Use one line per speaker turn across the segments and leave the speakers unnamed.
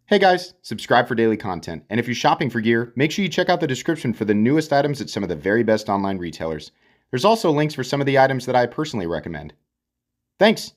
Hey guys, subscribe for daily content. And if you're shopping for gear, make sure you check out the description for the newest items at some of the very best online retailers. There's also links for some of the items that I personally recommend. Thanks!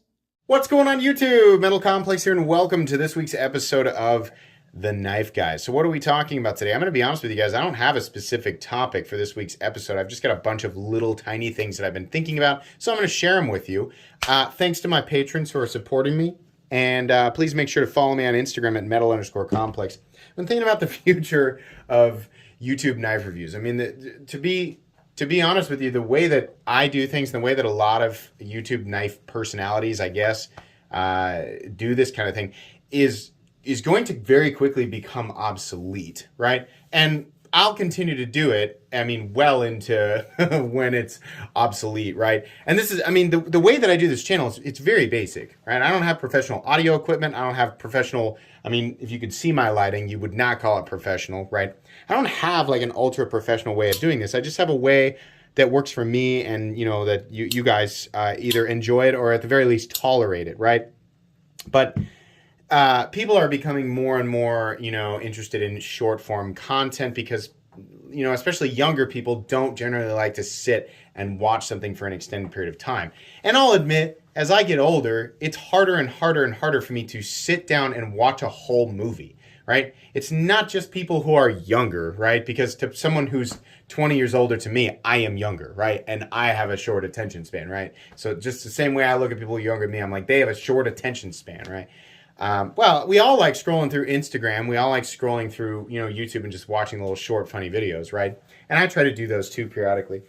What's going on YouTube? Metal Complex here, and welcome to this week's episode of The Knife Guys. So what are we talking about today? I'm going to be honest with you guys, I don't have a specific topic for this week's episode. I've just got a bunch of little tiny things that I've been thinking about, so I'm going to share them with you. Thanks to my patrons who are supporting me. And please make sure to follow me on Instagram at metal_complex. I've been thinking about the future of YouTube knife reviews. I mean, to be honest with you, the way that I do things, the way that a lot of YouTube knife personalities, I guess, do this kind of thing, is going to very quickly become obsolete, right? And I'll continue to do it, I mean, well into when it's obsolete, right? And this is, I mean, the way that I do this channel, it's very basic, right? I don't have professional audio equipment. I don't have professional, I mean, if you could see my lighting, you would not call it professional, right? I don't have like an ultra professional way of doing this. I just have a way that works for me and, you know, that you guys either enjoy it or at the very least tolerate it, right? But people are becoming more and more, you know, interested in short form content because, you know, especially younger people don't generally like to sit and watch something for an extended period of time. And I'll admit, as I get older, it's harder and harder and harder for me to sit down and watch a whole movie, right? It's not just people who are younger, right? Because to someone who's 20 years older to me, I am younger, right? And I have a short attention span, right? So just the same way I look at people younger than me, I'm like, they have a short attention span, right? Well, we all like scrolling through Instagram. We all like scrolling through, you know, YouTube and just watching little short, funny videos, right? And I try to do those too periodically.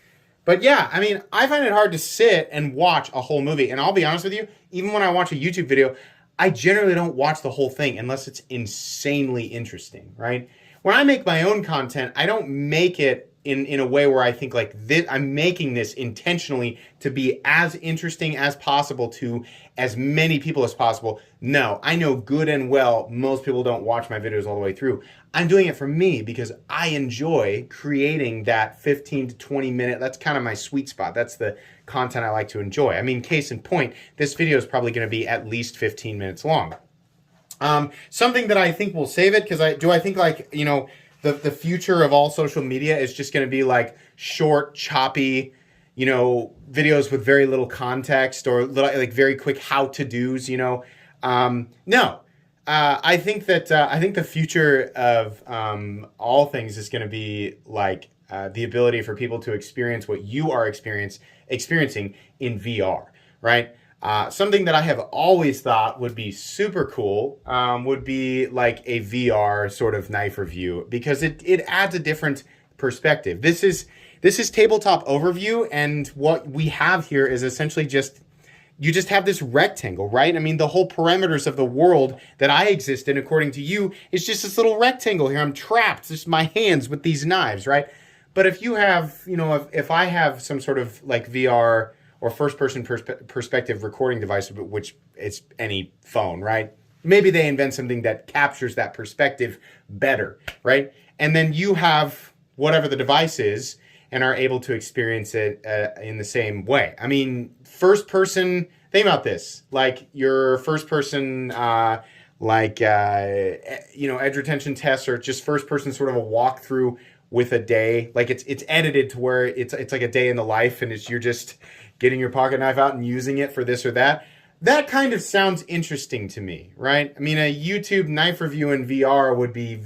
But yeah, I mean, I find it hard to sit and watch a whole movie. And I'll be honest with you, even when I watch a YouTube video, I generally don't watch the whole thing unless it's insanely interesting, right? When I make my own content, I don't make it in a way where I think like this, I'm making this intentionally to be as interesting as possible to as many people as possible. No, I know good and well most people don't watch my videos all the way through. I'm doing it for me because I enjoy creating that 15 to 20 minute, that's kind of my sweet spot. That's the content I like to enjoy. I mean, case in point, this video is probably going to be at least 15 minutes long. Something that I think will save it, because I think like, you know, the future of all social media is just going to be like short, choppy, you know, videos with very little context or little, like very quick how-to-dos, you know. No, I think that I think the future of all things is going to be like the ability for people to experience what you are experiencing in VR, right? Something that I have always thought would be super cool would be like a VR sort of knife review, because it adds a different perspective. This is Tabletop Overview, and what we have here is essentially just, you just have this rectangle, right? I mean, the whole parameters of the world that I exist in, according to you, is just this little rectangle here. I'm trapped, just my hands with these knives, right? But if you have, you know, if I have some sort of like VR or first-person perspective recording device, which is any phone, right? Maybe they invent something that captures that perspective better, right? And then you have whatever the device is and are able to experience it in the same way. I mean, first-person, think about this. Like your first-person, you know, edge retention tests, or just first-person sort of a walkthrough with a day. Like it's edited to where it's like a day in the life, and you're just getting your pocket knife out and using it for this or that. That kind of sounds interesting to me, right? I mean, a YouTube knife review in VR would be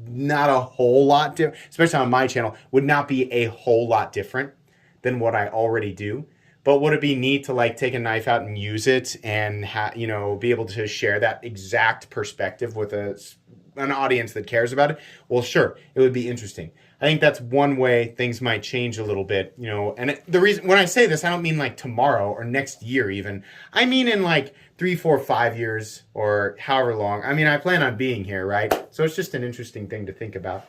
not a whole lot different, especially on my channel, would not be a whole lot different than what I already do. But would it be neat to like take a knife out and use it and you know, be able to share that exact perspective with an audience that cares about it? Well, sure, it would be interesting. I think that's one way things might change a little bit, you know. And the reason when I say this, I don't mean like tomorrow or next year even. I mean in like 3, 4, 5 years or however long. I mean, I plan on being here, right? So it's just an interesting thing to think about.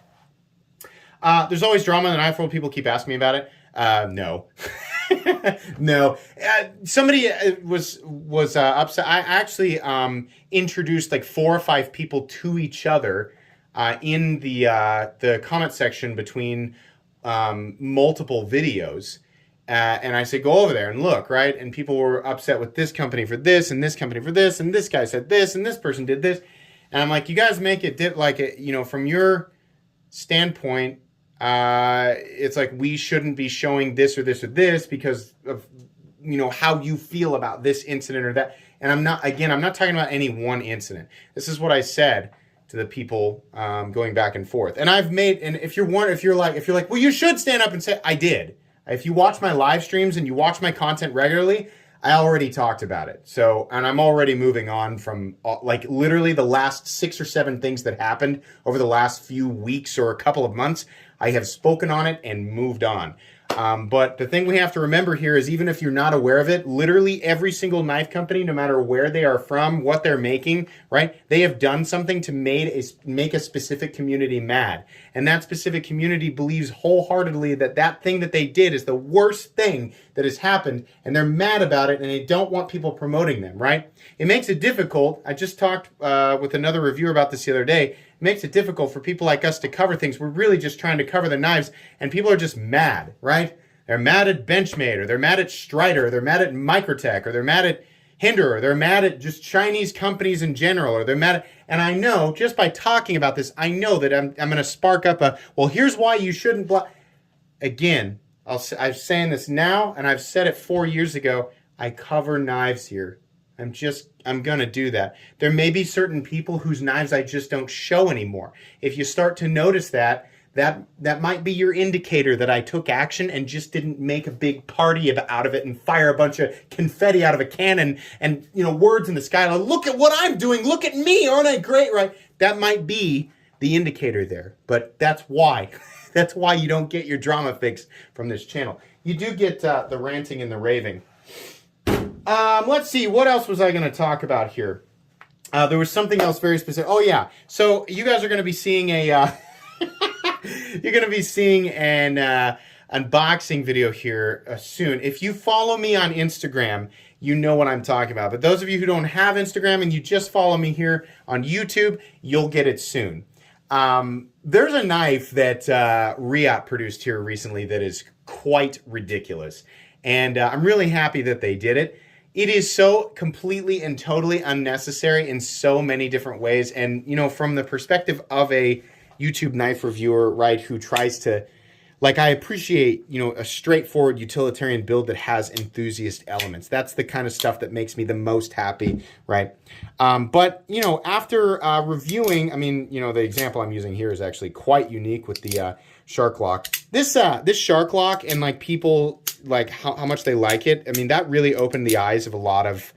There's always drama in the knife world. People keep asking me about it. No. No. Somebody was upset. I actually introduced like 4 or 5 people to each other in the comment section between multiple videos. And I said, go over there and look, right? And people were upset with this company for this, and this company for this, and this guy said this, and this person did this. And I'm like, you guys make it like it, from your standpoint, it's like we shouldn't be showing this or this or this because of how you feel about this incident or that. And I'm not talking about any one incident. This is what I said to the people going back and forth. And if you're like, well, you should stand up and say, I did. If you watch my live streams and you watch my content regularly, I already talked about it. So, and I'm already moving on from like literally the last 6 or 7 things that happened over the last few weeks or a couple of months. I have spoken on it and moved on. But the thing we have to remember here is even if you're not aware of it, literally every single knife company, no matter where they are from, what they're making, right? They have done something to make a specific community mad. And that specific community believes wholeheartedly that that thing that they did is the worst thing that has happened. And they're mad about it and they don't want people promoting them, right? It makes it difficult. I just talked with another reviewer about this the other day. It makes it difficult for people like us to cover things. We're really just trying to cover the knives, and people are just mad, right? They're mad at Benchmade, or they're mad at Strider, or they're mad at Microtech, or they're mad at Hinder, or they're mad at just Chinese companies in general, or they're mad at, and I know, just by talking about this, I know that I'm going to spark up well, here's why you shouldn't Again, I'm saying this now, and I've said it 4 years ago, I cover knives here. I'm going to do that. There may be certain people whose knives I just don't show anymore. If you start to notice that might be your indicator that I took action and just didn't make a big party out of it and fire a bunch of confetti out of a cannon and, words in the sky. Like, look at what I'm doing. Look at me. Aren't I great? Right? That might be the indicator there, but that's why. That's why you don't get your drama fix from this channel. You do get the ranting and the raving. Let's see, what else was I going to talk about here? There was something else very specific. Oh yeah, so you guys are going to be seeing an unboxing video here soon. If you follow me on Instagram, you know what I'm talking about. But those of you who don't have Instagram and you just follow me here on YouTube, you'll get it soon. There's a knife that Riot produced here recently that is quite ridiculous. And I'm really happy that they did it. It is so completely and totally unnecessary in so many different ways. And, from the perspective of a YouTube knife reviewer, right, who tries to, like, I appreciate, a straightforward utilitarian build that has enthusiast elements. That's the kind of stuff that makes me the most happy, right? But, after reviewing, the example I'm using here is actually quite unique with the Shark Lock. This Shark Lock and, like, people, like, how much they like it, that really opened the eyes of a lot of,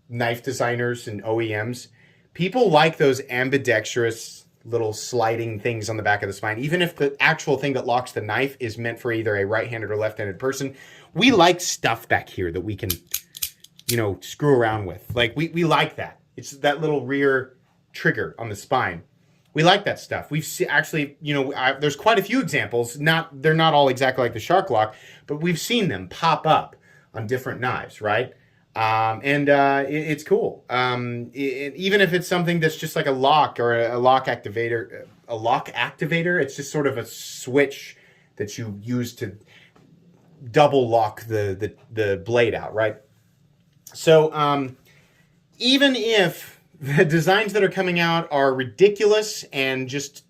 knife designers and OEMs. People like those ambidextrous little sliding things on the back of the spine. Even if the actual thing that locks the knife is meant for either a right-handed or left-handed person, we like stuff back here that we can, screw around with. Like, we like that. It's that little rear trigger on the spine. We like that stuff. We've actually, there's quite a few examples. They're not all exactly like the Shark Lock, but we've seen them pop up on different knives, right? It's cool. Even if it's something that's just like a lock or a lock activator, it's just sort of a switch that you use to double lock the blade out, right? So, even if the designs that are coming out are ridiculous and just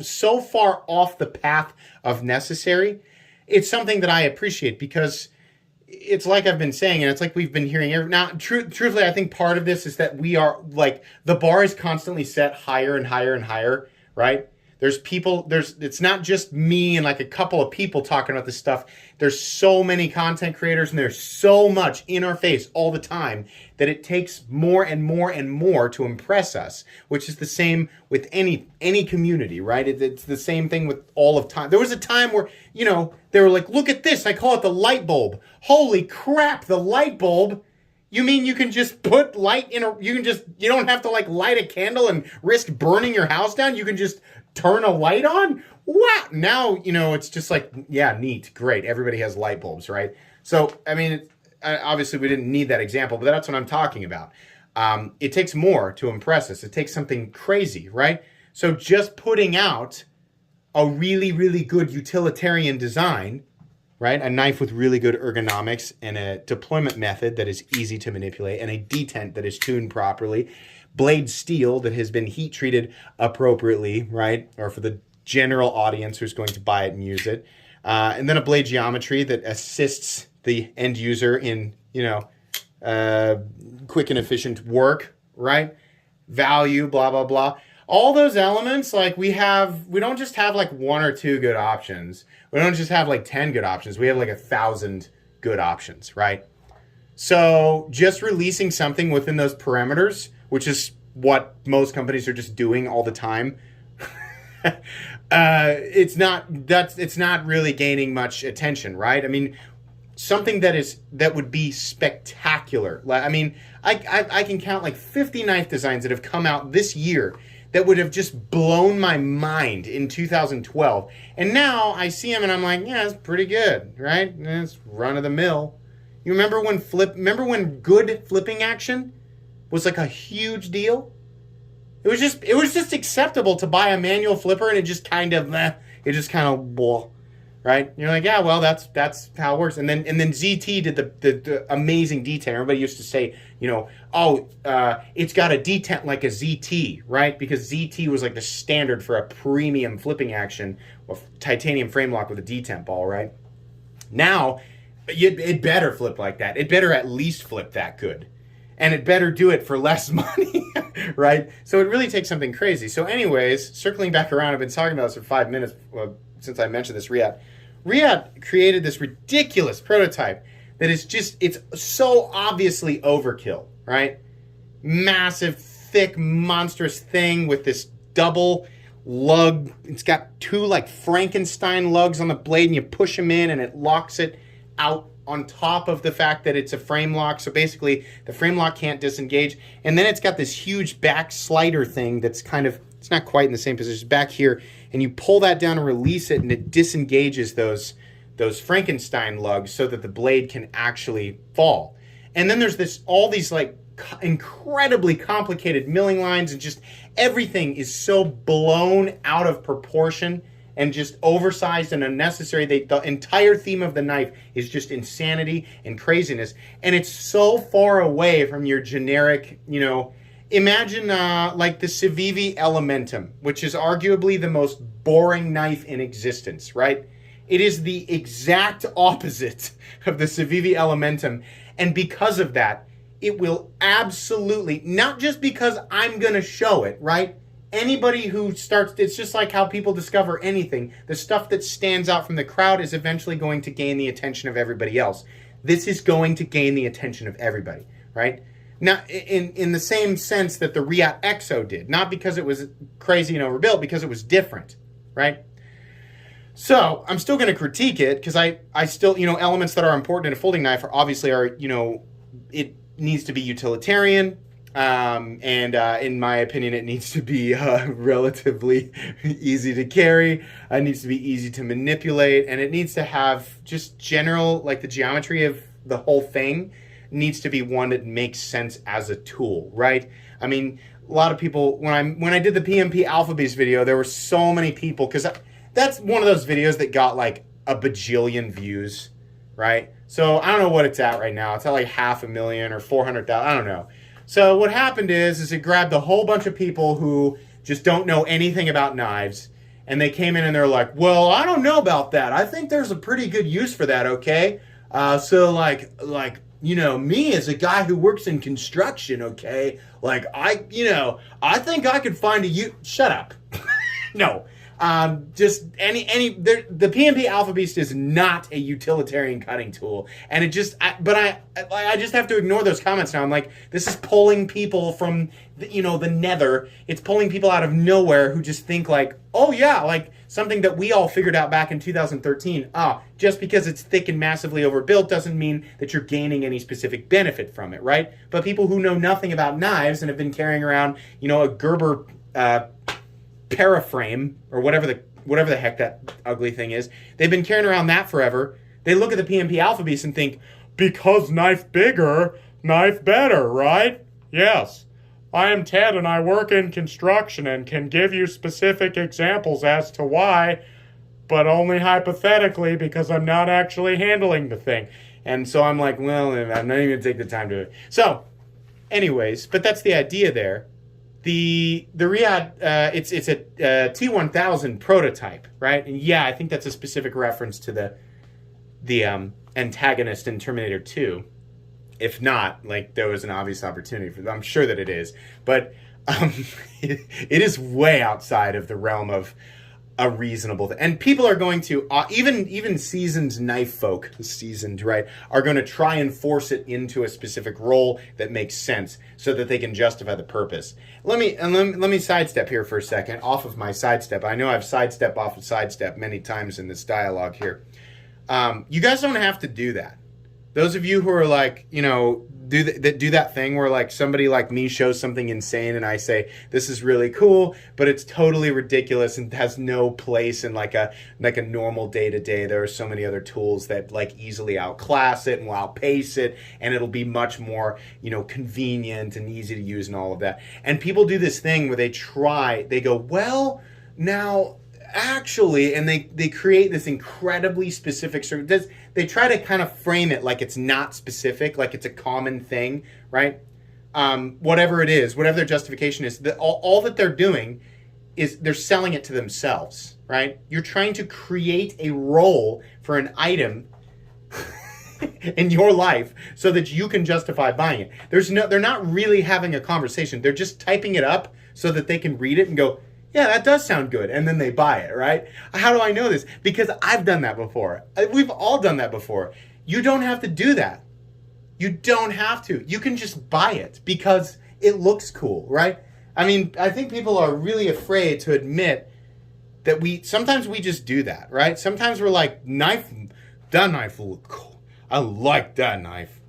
so far off the path of necessary, it's something that I appreciate because it's like I've been saying, and it's like we've been hearing. Now, truthfully, I think part of this is that we are, like, the bar is constantly set higher and higher and higher, right? It's not just me and like a couple of people talking about this stuff. There's so many content creators and there's so much in our face all the time that it takes more and more and more to impress us, which is the same with any community, right? It's the same thing with all of time. There was a time where, they were like, look at this. I call it the light bulb. Holy crap, the light bulb. You mean you can just put light in you don't have to like light a candle and risk burning your house down? You can just turn a light on? Wow. Now, it's just like, yeah, neat, great. Everybody has light bulbs, right? So, obviously we didn't need that example, but that's what I'm talking about. It takes more to impress us. It takes something crazy, right? So just putting out a really, really good utilitarian design right? A knife with really good ergonomics and a deployment method that is easy to manipulate and a detent that is tuned properly. Blade steel that has been heat treated appropriately, right? Or for the general audience who's going to buy it and use it. And then a blade geometry that assists the end user in, quick and efficient work, right? Value, blah, blah, blah. All those elements, like we don't just have like 1 or 2 good options. We don't just have like 10 good options. We have like 1,000 good options, right? So just releasing something within those parameters, which is what most companies are just doing all the time, it's not really gaining much attention, right? I mean, something that would be spectacular. I mean, I can count like 50 knife designs that have come out this year that would have just blown my mind in 2012. And now I see them and I'm like, yeah, it's pretty good, right? It's run of the mill. You remember when good flipping action was like a huge deal? It was just acceptable to buy a manual flipper and it just kind of blah, right? You're like, yeah, well, that's how it works. And then ZT did the amazing detent. Everybody used to say, it's got a detent like a ZT, right? Because ZT was like the standard for a premium flipping action of titanium frame lock with a detent ball, right? Now, it better flip like that. It better at least flip that good. And it better do it for less money, right? So it really takes something crazy. So anyways, circling back around, I've been talking about this for 5 minutes since I mentioned this, Riyadh. Riyadh created this ridiculous prototype that is it's so obviously overkill, right? Massive, thick, monstrous thing with this double lug. It's got 2 like Frankenstein lugs on the blade, and you push them in and it locks it out on top of the fact that it's a frame lock. So basically the frame lock can't disengage. And then it's got this huge back slider thing that's it's not quite in the same position, back here. And you pull that down and release it and it disengages those Frankenstein lugs so that the blade can actually fall. And then there's all these like incredibly complicated milling lines, and just everything is so blown out of proportion and just oversized and unnecessary. The entire theme of the knife is just insanity and craziness. And it's so far away from your generic, imagine like the Civivi Elementum, which is arguably the most boring knife in existence, right? It is the exact opposite of the Civivi Elementum. And because of that, it will absolutely, not just because I'm going to show it, right? Anybody who starts, it's just like how people discover anything. The stuff that stands out from the crowd is eventually going to gain the attention of everybody else. This is going to gain the attention of everybody, right? Now, in the same sense that the Riyadh Exo did, not because it was crazy and overbuilt, because it was different, right? So I'm still going to critique it because I still, elements that are important in a folding knife it needs to be utilitarian. And in my opinion, it needs to be relatively easy to carry. It needs to be easy to manipulate, and it needs to have just general, like the geometry of the whole thing needs to be one that makes sense as a tool, right? I mean, a lot of people, when I did the PMP Alpha Beast video, there were so many people, because that's one of those videos that got like a bajillion views, right? So I don't know what it's at right now. It's at like 500,000 or 400,000. I don't know. So what happened is it grabbed a whole bunch of people who just don't know anything about knives, and they came in and they're like, well, I don't know about that. I think there's a pretty good use for that, okay? So like me as a guy who works in construction, okay? Like I think I could find shut up. No. The PMP Alpha Beast is not a utilitarian cutting tool, and I just have to ignore those comments now. I'm like, this is pulling people from the nether. It's pulling people out of nowhere who just think like, oh yeah, like something that we all figured out back in 2013. Just because it's thick and massively overbuilt doesn't mean that you're gaining any specific benefit from it, right? But people who know nothing about knives and have been carrying around, a Gerber paraframe or whatever the heck that ugly thing is, they've been carrying around that forever. They look at the PMP Alpha Beast and think, because knife bigger, knife better, right? Yes. I am Ted and I work in construction and can give you specific examples as to why. but only hypothetically because I'm not actually handling the thing. And so I'm like, well, I'm not even going to take the time to do it. So, anyways, but that's the idea there. The Riyadh, it's a T1000 prototype, right? And yeah, I think that's a specific reference to the antagonist in Terminator 2. If not, like, there was an obvious opportunity for them. I'm sure that it is. But it is way outside of the realm of a reasonable thing. And people are going to, even seasoned knife folk, right, are going to try and force it into a specific role that makes sense so that they can justify the purpose. Let me sidestep here for a second, off of my sidestep. I know I've sidestepped off of sidestep many times in this dialogue here. You guys don't have to do that. Those of you who are like, you know, do that thing where like somebody like me shows something insane and I say, this is really cool, but it's totally ridiculous and has no place in like a normal day-to-day. There are so many other tools that like easily outclass it and will outpace it, and it'll be much more, you know, convenient and easy to use and all of that. And people do this thing where they go, well, now actually, and they create this incredibly specific they try to kind of frame it like it's not specific, like it's a common thing, right? Whatever it is, whatever their justification is, all that they're doing is they're selling it to themselves, right? You're trying to create a role for an item in your life so that you can justify buying it. They're not really having a conversation. They're just typing it up so that they can read it and go, yeah, that does sound good. And then they buy it, right? How do I know this? Because I've done that before. We've all done that before. You don't have to do that. You don't have to. You can just buy it because it looks cool, right? I mean, I think people are really afraid to admit that sometimes we just do that, right? Sometimes we're like, that knife will look cool. I like that knife.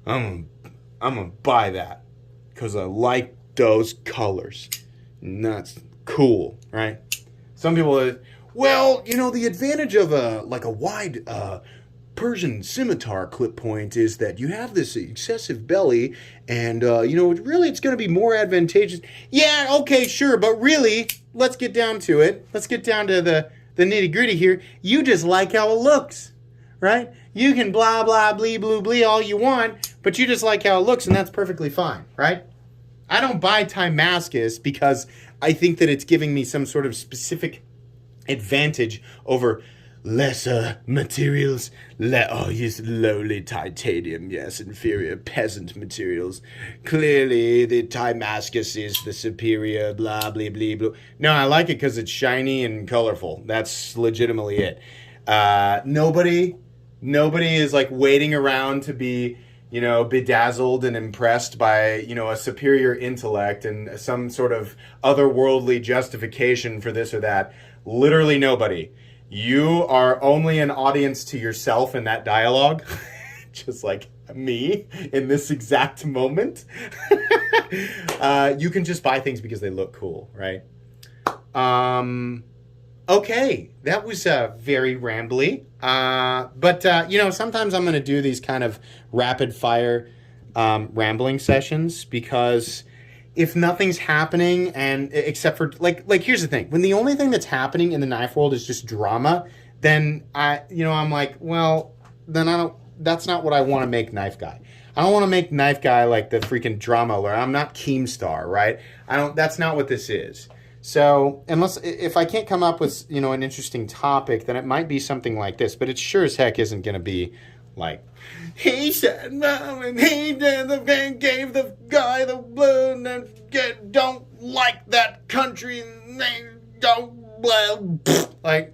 I'm gonna buy that because I like those colors. And that's cool, right? Some people are, well, you know, the advantage of a wide Persian scimitar clip point is that you have this excessive belly, and you know, really it's going to be more advantageous. Yeah, okay, sure, but really, let's get down to it. Let's get down to the nitty gritty here. You just like how it looks, right? You can blah blah blee blue blee all you want, but you just like how it looks, and that's perfectly fine, right? I don't buy Timascus because I think that it's giving me some sort of specific advantage over lesser materials. Yes, lowly titanium, yes, inferior peasant materials. Clearly, the Timascus is the superior, blah, blah, blah, blah. No, I like it because it's shiny and colorful. That's legitimately it. Nobody is like waiting around to be, you know, bedazzled and impressed by, you know, a superior intellect and some sort of otherworldly justification for this or that. Literally nobody. You are only an audience to yourself in that dialogue, just like me in this exact moment. You can just buy things because they look cool, right? Okay, that was very rambly. But you know, sometimes I'm going to do these kind of rapid fire rambling sessions because if nothing's happening and except for like here's the thing. When the only thing that's happening in the knife world is just drama, then I'm like, well, then that's not what I want to make Knife Guy. I don't want to make Knife Guy like the freaking drama alert. I'm not Keemstar, right? That's not what this is. So if I can't come up with, you know, an interesting topic, then it might be something like this. But it sure as heck isn't going to be like, he said no, and he did gave the guy the blue, and don't like that country, and they don't like.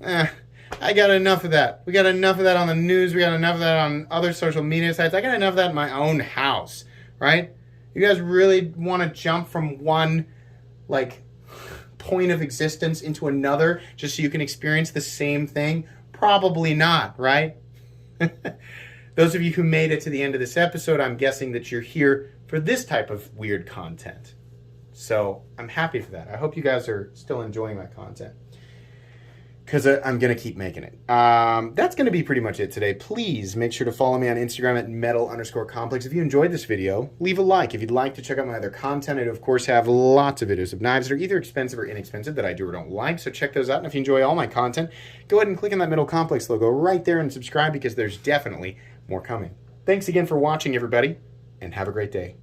I got enough of that. We got enough of that on the news. We got enough of that on other social media sites. I got enough of that in my own house, right? You guys really want to jump from one like point of existence into another just so you can experience the same thing? Probably not, right? Those of you who made it to the end of this episode, I'm guessing that you're here for this type of weird content. So I'm happy for that. I hope you guys are still enjoying my content. because I'm going to keep making it. That's going to be pretty much it today. Please make sure to follow me on Instagram at metal_complex. If you enjoyed this video, leave a like. If you'd like to check out my other content, I do, of course, have lots of videos of knives that are either expensive or inexpensive that I do or don't like, so check those out. And if you enjoy all my content, go ahead and click on that Metal Complex logo right there and subscribe, because there's definitely more coming. Thanks again for watching, everybody, and have a great day.